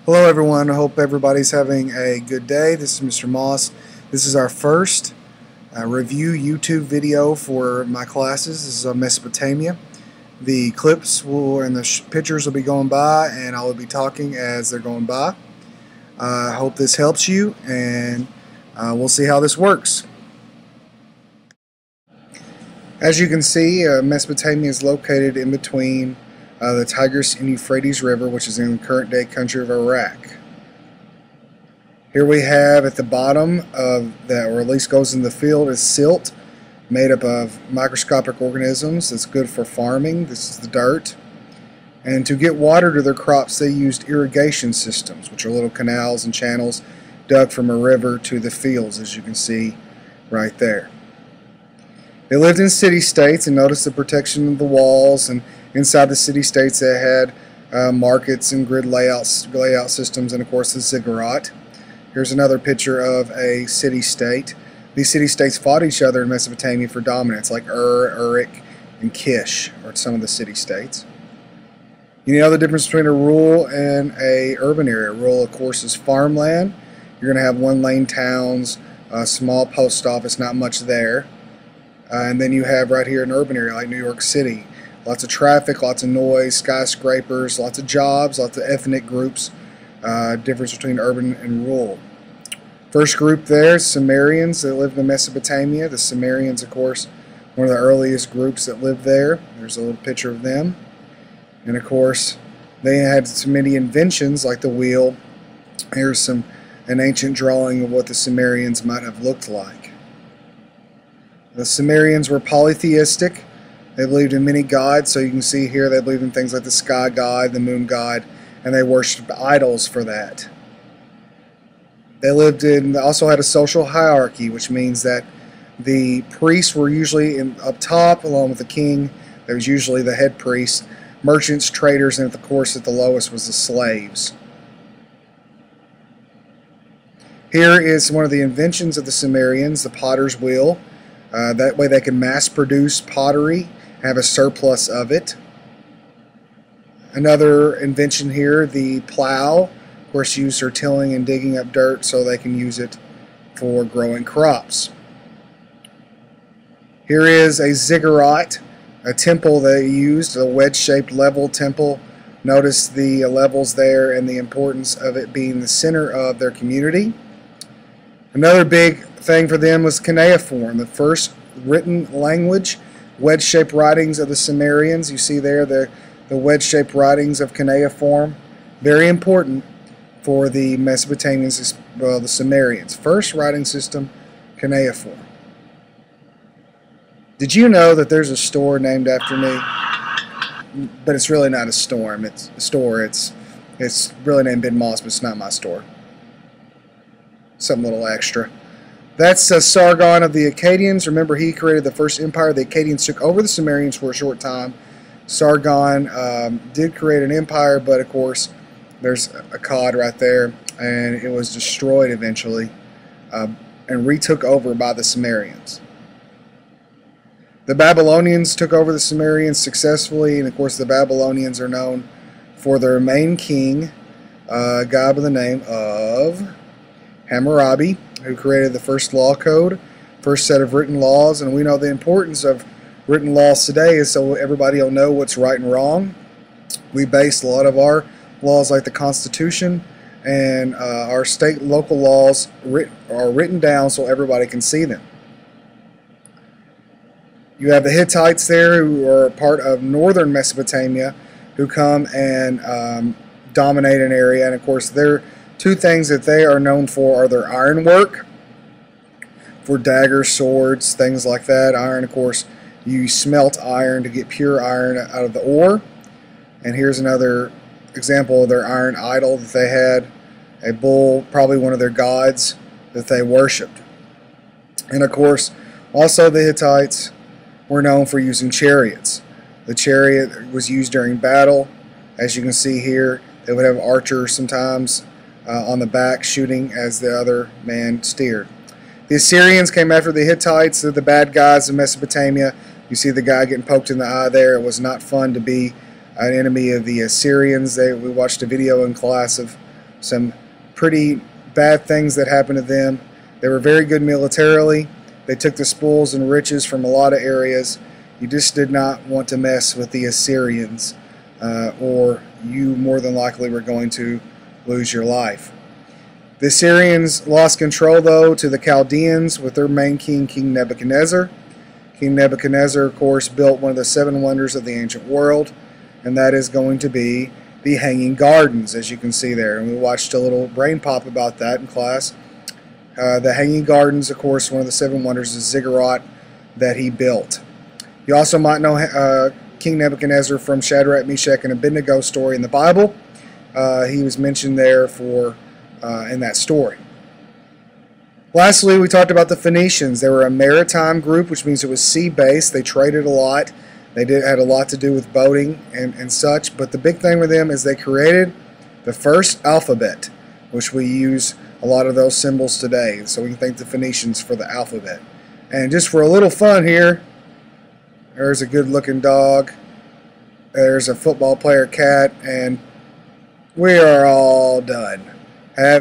Hello everyone, I hope everybody's having a good day. This is Mr. Moss. This is our first review YouTube video for my classes. This is on Mesopotamia. The clips and the pictures will be going by, and I will be talking as they're going by. I hope this helps you, and we'll see how this works. As you can see, Mesopotamia is located in between the Tigris and Euphrates River, which is in the current day country of Iraq. Here we have at the bottom of that, or at least goes in the field, is silt made up of microscopic organisms. That's good for farming. This is the dirt. And to get water to their crops, they used irrigation systems, which are little canals and channels dug from a river to the fields, as you can see right there. They lived in city-states, and notice the protection of the walls, and inside the city-states they had markets and grid layout systems, and of course the ziggurat. Here's another picture of a city-state. These city-states fought each other in Mesopotamia for dominance, like Uruk, and Kish are some of the city-states. You know the difference between a rural and a urban area. Rural, of course, is farmland. You're going to have one-lane towns, a small post office, not much there. And then you have right here an urban area like New York City. Lots of traffic, lots of noise, skyscrapers, lots of jobs, lots of ethnic groups. Difference between urban and rural. First group there is Sumerians that lived in Mesopotamia. The Sumerians, of course, one of the earliest groups that lived there. There's a little picture of them. And of course, they had some many inventions like the wheel. Here's an ancient drawing of what the Sumerians might have looked like. The Sumerians were polytheistic. They believed in many gods, so you can see here they believed in things like the sky god, the moon god, and they worshipped idols for that. They also had a social hierarchy, which means that the priests were usually up top along with the king. There was usually the head priest, merchants, traders, and of course at the lowest was the slaves. Here is one of the inventions of the Sumerians, the potter's wheel. That way they can mass produce pottery, have a surplus of it. Another invention here, the plow, of course used for tilling and digging up dirt so they can use it for growing crops. Here is a ziggurat, a temple they used, a wedge-shaped level temple. Notice the levels there and the importance of it being the center of their community. Another big thing for them was cuneiform, the first written language, wedge-shaped writings of the Sumerians. You see there the wedge-shaped writings of cuneiform. Very important for the Mesopotamians, well, the Sumerians. First writing system, cuneiform. Did you know that there's a store named after me? But it's really not a storm. It's a store. It's really named Ben Moss, but it's not my store. Something a little extra. That's Sargon of the Akkadians. Remember, he created the first empire. The Akkadians took over the Sumerians for a short time. Sargon did create an empire, but of course, there's Akkad right there, and it was destroyed eventually and retook over by the Sumerians. The Babylonians took over the Sumerians successfully, and of course, the Babylonians are known for their main king, a guy by the name of Hammurabi, who created the first law code, first set of written laws. And we know the importance of written laws today is so everybody will know what's right and wrong. We base a lot of our laws, like the Constitution and our state and local laws, are written down so everybody can see them. You have the Hittites there, who are part of northern Mesopotamia, who come and dominate an area. And of course, they're two things that they are known for are their ironwork, for daggers, swords, things like that. Iron, of course, you smelt iron to get pure iron out of the ore. And here's another example of their iron idol that they had, a bull, probably one of their gods that they worshipped. And of course, also the Hittites were known for using chariots. The chariot was used during battle. As you can see here, they would have archers sometimes on the back shooting as the other man steered. The Assyrians came after the Hittites. They're the bad guys in Mesopotamia. You see the guy getting poked in the eye there. It was not fun to be an enemy of the Assyrians. We watched a video in class of some pretty bad things that happened to them. They were very good militarily. They took the spoils and riches from a lot of areas. You just did not want to mess with the Assyrians, or you more than likely were going to lose your life. The Assyrians lost control, though, to the Chaldeans with their main king, King Nebuchadnezzar. King Nebuchadnezzar, of course, built one of the 7 wonders of the ancient world, and that is going to be the Hanging Gardens, as you can see there. And we watched a little brain pop about that in class. The Hanging Gardens, of course, one of the 7 wonders, is ziggurat that he built. You also might know King Nebuchadnezzar from Shadrach, Meshach, and Abednego story in the Bible. He was mentioned there in that story. Lastly, we talked about the Phoenicians. They were a maritime group, which means it was sea-based. They traded a lot. They had a lot to do with boating and such. But the big thing with them is they created the first alphabet, which we use a lot of those symbols today. So we can thank the Phoenicians for the alphabet. And just for a little fun here, there's a good-looking dog. There's a football player cat, and we are all done. Have